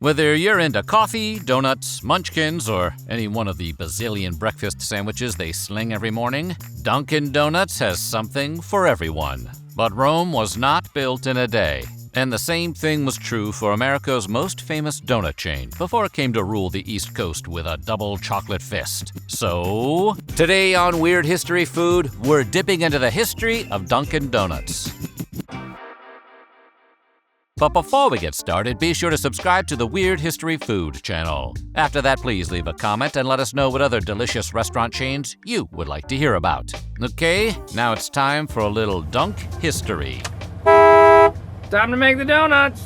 Whether you're into coffee, donuts, munchkins, or any one of the bazillion breakfast sandwiches they sling every morning, Dunkin' Donuts has something for everyone. But Rome was not built in a day. And the same thing was true for America's most famous donut chain before it came to rule the East Coast with a double chocolate fist. So, today on Weird History Food, we're dipping into the history of Dunkin' Donuts. But before we get started, be sure to subscribe to the Weird History Food channel. After that, please leave a comment and let us know what other delicious restaurant chains you would like to hear about. Okay, now it's time for a little Dunk History. Time to make the donuts!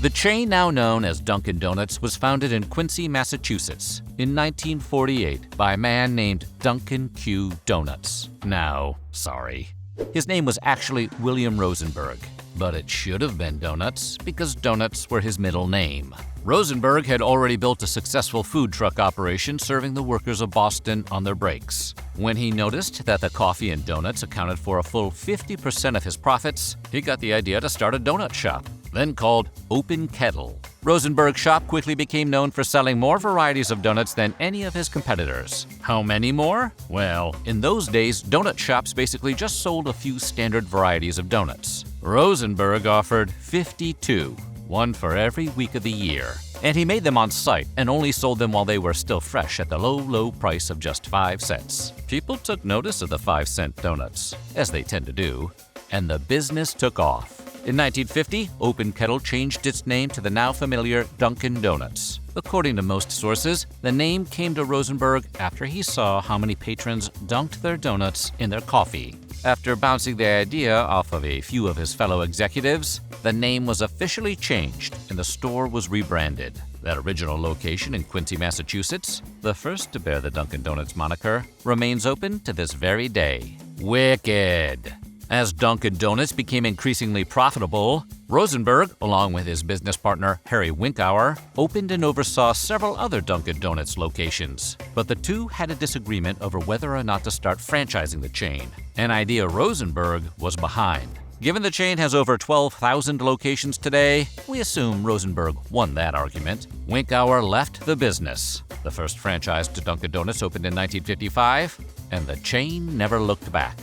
The chain now known as Dunkin' Donuts was founded in Quincy, Massachusetts in 1948 by a man named Dunkin Q. Donuts. Now, sorry. His name was actually William Rosenberg, but it should have been Donuts because donuts were his middle name. Rosenberg had already built a successful food truck operation serving the workers of Boston on their breaks. When he noticed that the coffee and donuts accounted for a full 50% of his profits, he got the idea to start a donut shop, then called Open Kettle. Rosenberg's shop quickly became known for selling more varieties of donuts than any of his competitors. How many more? Well, in those days, donut shops basically just sold a few standard varieties of donuts. Rosenberg offered 52, one for every week of the year. And he made them on site and only sold them while they were still fresh at the low price of just 5 cents. People took notice of the 5-cent donuts, as they tend to do, and the business took off. In 1950, Open Kettle changed its name to the now familiar Dunkin' Donuts. According to most sources, the name came to Rosenberg after he saw how many patrons dunked their donuts in their coffee. After bouncing the idea off of a few of his fellow executives, the name was officially changed and the store was rebranded. That original location in Quincy, Massachusetts, the first to bear the Dunkin' Donuts moniker, remains open to this very day. Wicked! As Dunkin' Donuts became increasingly profitable, Rosenberg, along with his business partner Harry Winkauer, opened and oversaw several other Dunkin' Donuts locations. But the two had a disagreement over whether or not to start franchising the chain, an idea Rosenberg was behind. Given the chain has over 12,000 locations today, we assume Rosenberg won that argument. Winkauer left the business. The first franchise to Dunkin' Donuts opened in 1955, and the chain never looked back.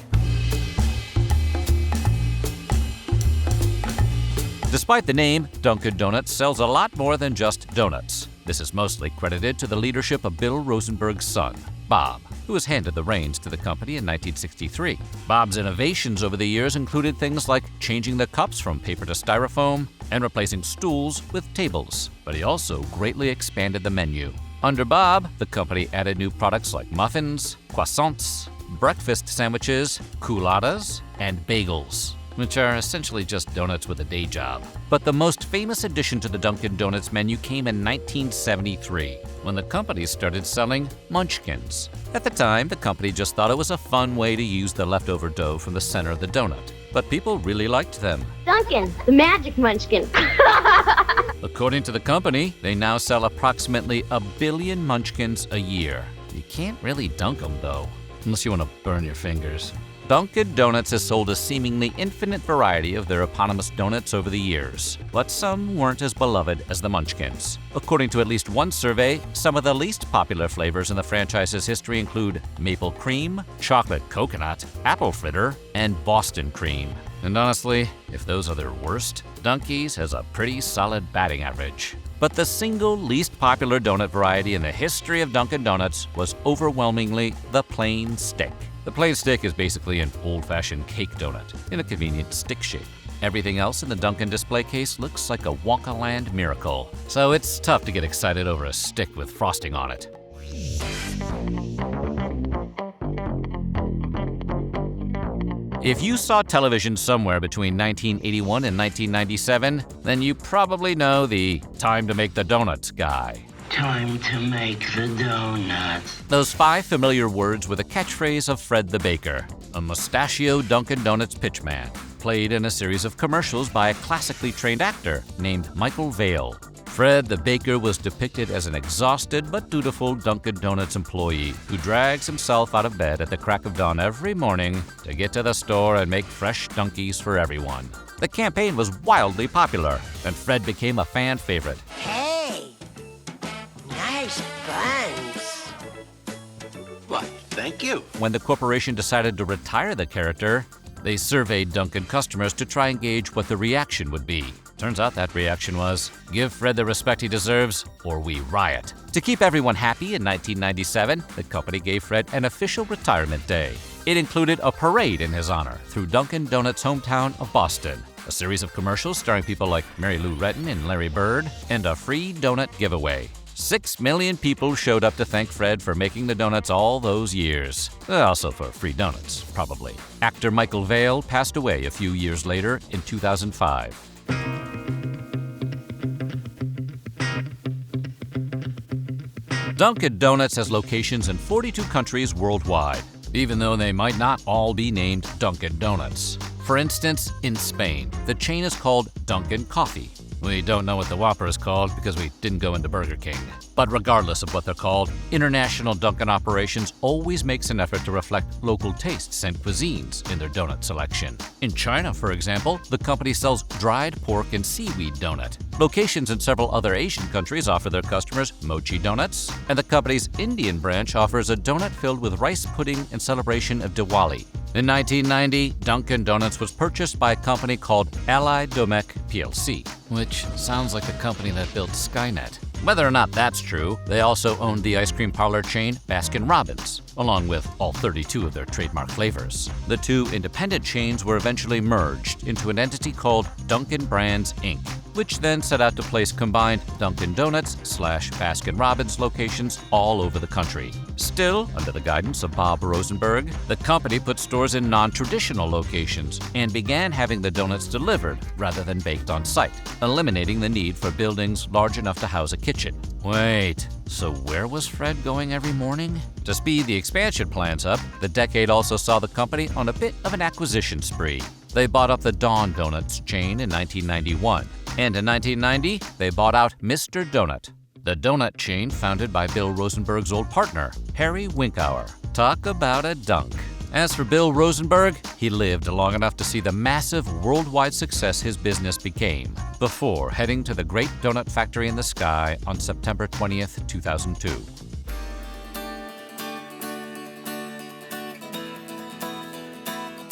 Despite the name, Dunkin' Donuts sells a lot more than just donuts. This is mostly credited to the leadership of Bill Rosenberg's son, Bob, who was handed the reins to the company in 1963. Bob's innovations over the years included things like changing the cups from paper to styrofoam and replacing stools with tables, but he also greatly expanded the menu. Under Bob, the company added new products like muffins, croissants, breakfast sandwiches, culottes, and bagels, which are essentially just donuts with a day job. But the most famous addition to the Dunkin' Donuts menu came in 1973, when the company started selling munchkins. At the time, the company just thought it was a fun way to use the leftover dough from the center of the donut, but people really liked them. Dunkin', the magic munchkin. According to the company, they now sell approximately 1 billion munchkins a year. You can't really dunk them though, unless you want to burn your fingers. Dunkin' Donuts has sold a seemingly infinite variety of their eponymous donuts over the years, but some weren't as beloved as the Munchkins. According to at least one survey, some of the least popular flavors in the franchise's history include maple cream, chocolate coconut, apple fritter, and Boston cream. And honestly, if those are their worst, Dunkies has a pretty solid batting average. But the single least popular donut variety in the history of Dunkin' Donuts was overwhelmingly the plain stick. The plain stick is basically an old-fashioned cake donut in a convenient stick shape. Everything else in the Dunkin' display case looks like a Wonkaland miracle, so it's tough to get excited over a stick with frosting on it. If you saw television somewhere between 1981 and 1997, then you probably know the time to make the donuts guy. Time to make the donuts. Those 5 familiar words were the catchphrase of Fred the Baker. a mustachioed Dunkin' Donuts pitchman, played in a series of commercials by a classically trained actor named Michael Vale. Fred the baker was depicted as an exhausted but dutiful Dunkin' Donuts employee who drags himself out of bed at the crack of dawn every morning to get to the store and make fresh Dunkies for everyone. The campaign was wildly popular, and Fred became a fan favorite. Hey, nice buns. Why, thank you. When the corporation decided to retire the character, they surveyed Dunkin' customers to try and gauge what the reaction would be. Turns out that reaction was, give Fred the respect he deserves, or we riot. To keep everyone happy in 1997, the company gave Fred an official retirement day. It included a parade in his honor through Dunkin' Donuts' hometown of Boston, a series of commercials starring people like Mary Lou Retton and Larry Bird, and a free donut giveaway. 6 million people showed up to thank Fred for making the donuts all those years. Also for free donuts, probably. Actor Michael Vale passed away a few years later in 2005. Dunkin' Donuts has locations in 42 countries worldwide, even though they might not all be named Dunkin' Donuts. For instance, in Spain, the chain is called Dunkin' Coffee. We don't know what the Whopper is called because we didn't go into Burger King. But regardless of what they're called, international Dunkin' operations always makes an effort to reflect local tastes and cuisines in their donut selection. In China, for example, the company sells dried pork and seaweed donut. Locations in several other Asian countries offer their customers mochi donuts, and the company's Indian branch offers a donut filled with rice pudding in celebration of Diwali. In 1990, Dunkin' Donuts was purchased by a company called Allied Domecq plc, which sounds like the company that built Skynet. Whether or not that's true, they also owned the ice cream parlor chain Baskin-Robbins, along with all 32 of their trademark flavors. The two independent chains were eventually merged into an entity called Dunkin' Brands, Inc., which then set out to place combined Dunkin' Donuts/Baskin-Robbins locations all over the country. Still, under the guidance of Bob Rosenberg, the company put stores in non-traditional locations and began having the donuts delivered rather than baked on site, eliminating the need for buildings large enough to house a kitchen. Wait, so where was Fred going every morning? To speed the expansion plans up, the decade also saw the company on a bit of an acquisition spree. They bought up the Dawn Donuts chain in 1991, and in 1990, they bought out Mr. Donut, the donut chain founded by Bill Rosenberg's old partner, Harry Winkauer. Talk about a dunk. As for Bill Rosenberg, he lived long enough to see the massive worldwide success his business became, before heading to the Great Donut Factory in the Sky on September 20th, 2002.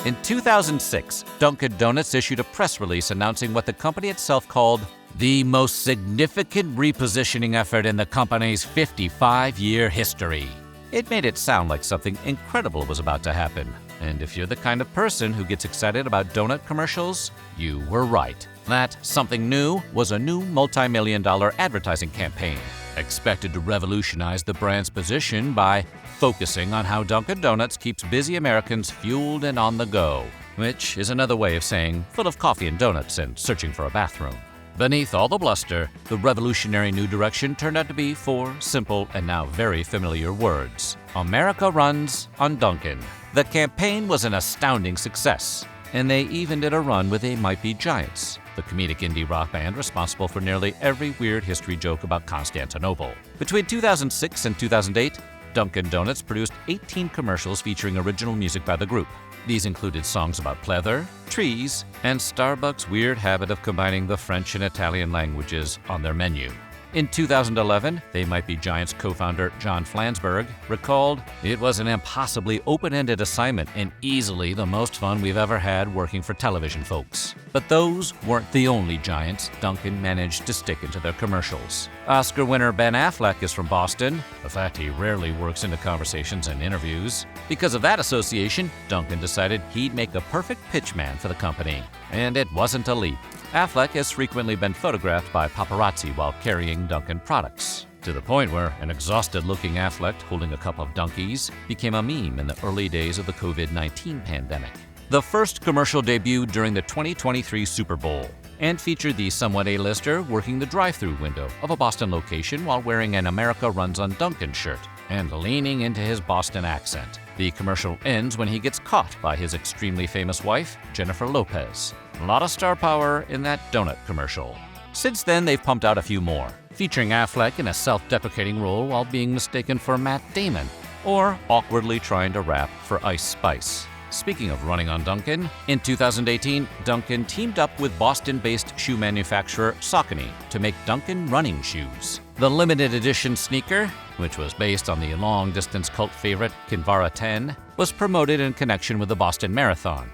In 2006, Dunkin' Donuts issued a press release announcing what the company itself called the most significant repositioning effort in the company's 55-year history. It made it sound like something incredible was about to happen. And if you're the kind of person who gets excited about donut commercials, you were right. That something new was a new multi-million-dollar advertising campaign, expected to revolutionize the brand's position by focusing on how Dunkin' Donuts keeps busy Americans fueled and on the go, which is another way of saying full of coffee and donuts and searching for a bathroom. Beneath all the bluster, the revolutionary new direction turned out to be 4 simple and now very familiar words. America runs on Dunkin'. The campaign was an astounding success, and they even did a run with They Might Be Giants, the comedic indie rock band responsible for nearly every weird history joke about Constantinople. Between 2006 and 2008, Dunkin' Donuts produced 18 commercials featuring original music by the group. These included songs about pleather, trees, and Starbucks' weird habit of combining the French and Italian languages on their menu. In 2011, They Might Be Giants co-founder John Flansburgh recalled, "It was an impossibly open-ended assignment and easily the most fun we've ever had working for television folks." But those weren't the only Giants Dunkin' managed to stick into their commercials. Oscar winner Ben Affleck is from Boston, a fact he rarely works into conversations and interviews. Because of that association, Dunkin' decided he'd make a perfect pitchman for the company. And it wasn't a leap. Affleck has frequently been photographed by paparazzi while carrying Dunkin' products, to the point where an exhausted-looking Affleck holding a cup of Dunkies became a meme in the early days of the COVID-19 pandemic. The first commercial debuted during the 2023 Super Bowl and featured the somewhat A-lister working the drive-thru window of a Boston location while wearing an America Runs on Dunkin' shirt and leaning into his Boston accent. The commercial ends when he gets caught by his extremely famous wife, Jennifer Lopez. A lot of star power in that donut commercial. Since then, they've pumped out a few more, featuring Affleck in a self-deprecating role while being mistaken for Matt Damon, or awkwardly trying to rap for Ice Spice. Speaking of running on Dunkin', in 2018, Dunkin' teamed up with Boston-based shoe manufacturer Saucony to make Dunkin' running shoes. The limited edition sneaker, which was based on the long-distance cult favorite Kinvara 10, was promoted in connection with the Boston Marathon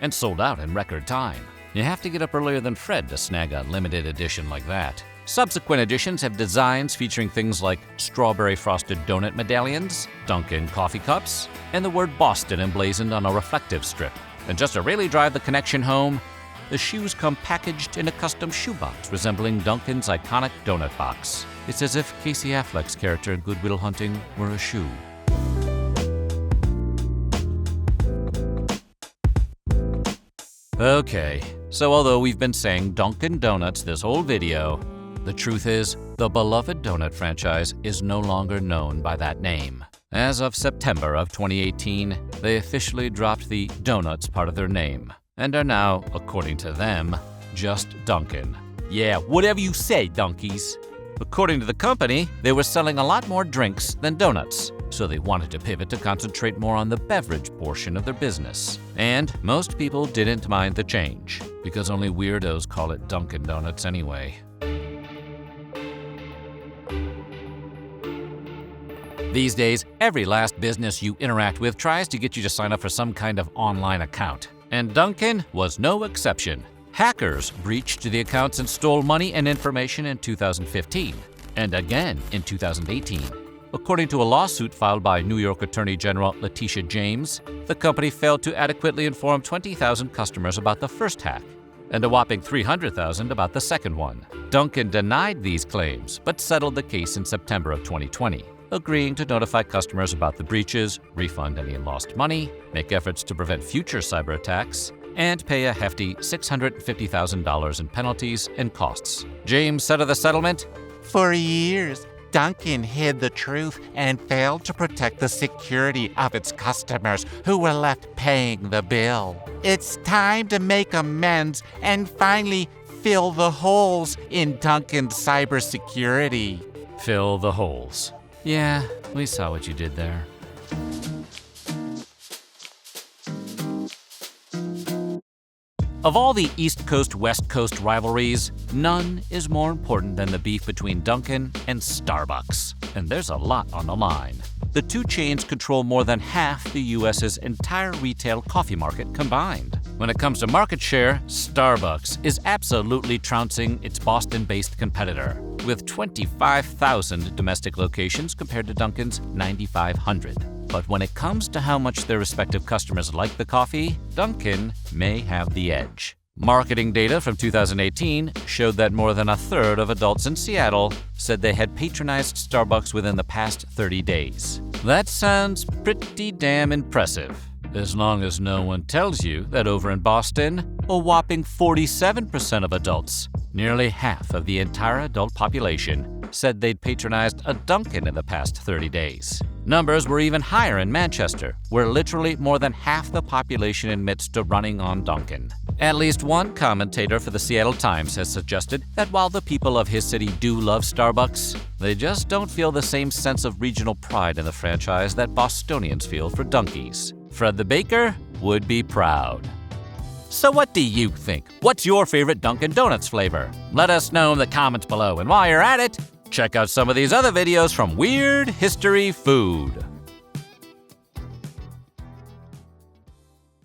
and sold out in record time. You have to get up earlier than Fred to snag a limited edition like that. Subsequent editions have designs featuring things like strawberry frosted donut medallions, Dunkin' coffee cups, and the word Boston emblazoned on a reflective strip. And just to really drive the connection home, the shoes come packaged in a custom shoebox resembling Dunkin's iconic donut box. It's as if Casey Affleck's character in Good Will Hunting were a shoe. Okay, so although we've been saying Dunkin' Donuts this whole video, the truth is, the beloved donut franchise is no longer known by that name. As of September of 2018, they officially dropped the Donuts part of their name, and are now, according to them, just Dunkin'. Yeah, whatever you say, donkeys. According to the company, they were selling a lot more drinks than donuts, so they wanted to pivot to concentrate more on the beverage portion of their business. And most people didn't mind the change, because only weirdos call it Dunkin' Donuts anyway. These days, every last business you interact with tries to get you to sign up for some kind of online account. And Dunkin' was no exception. Hackers breached the accounts and stole money and information in 2015, and again in 2018. According to a lawsuit filed by New York Attorney General Letitia James, the company failed to adequately inform 20,000 customers about the first hack, and a whopping 300,000 about the second one. Dunkin' denied these claims, but settled the case in September of 2020. Agreeing to notify customers about the breaches, refund any lost money, make efforts to prevent future cyber attacks, and pay a hefty $650,000 in penalties and costs. James said of the settlement, "For years, Dunkin' hid the truth and failed to protect the security of its customers who were left paying the bill. It's time to make amends and finally fill the holes in Dunkin's cybersecurity." Fill the holes. Yeah, we saw what you did there. Of all the East Coast-West Coast rivalries, none is more important than the beef between Dunkin' and Starbucks. And there's a lot on the line. The two chains control more than half the U.S.'s entire retail coffee market combined. When it comes to market share, Starbucks is absolutely trouncing its Boston-based competitor, with 25,000 domestic locations compared to Dunkin's 9,500. But when it comes to how much their respective customers like the coffee, Dunkin' may have the edge. Marketing data from 2018 showed that more than a third of adults in Seattle said they had patronized Starbucks within the past 30 days. That sounds pretty damn impressive, as long as no one tells you that over in Boston, a whopping 47% of adults, nearly half of the entire adult population, said they'd patronized a Dunkin' in the past 30 days. Numbers were even higher in Manchester, where literally more than half the population admits to running on Dunkin'. At least one commentator for the Seattle Times has suggested that while the people of his city do love Starbucks, they just don't feel the same sense of regional pride in the franchise that Bostonians feel for Dunkies. Fred the Baker would be proud. So what do you think? What's your favorite Dunkin' Donuts flavor? Let us know in the comments below, and while you're at it, check out some of these other videos from Weird History Food.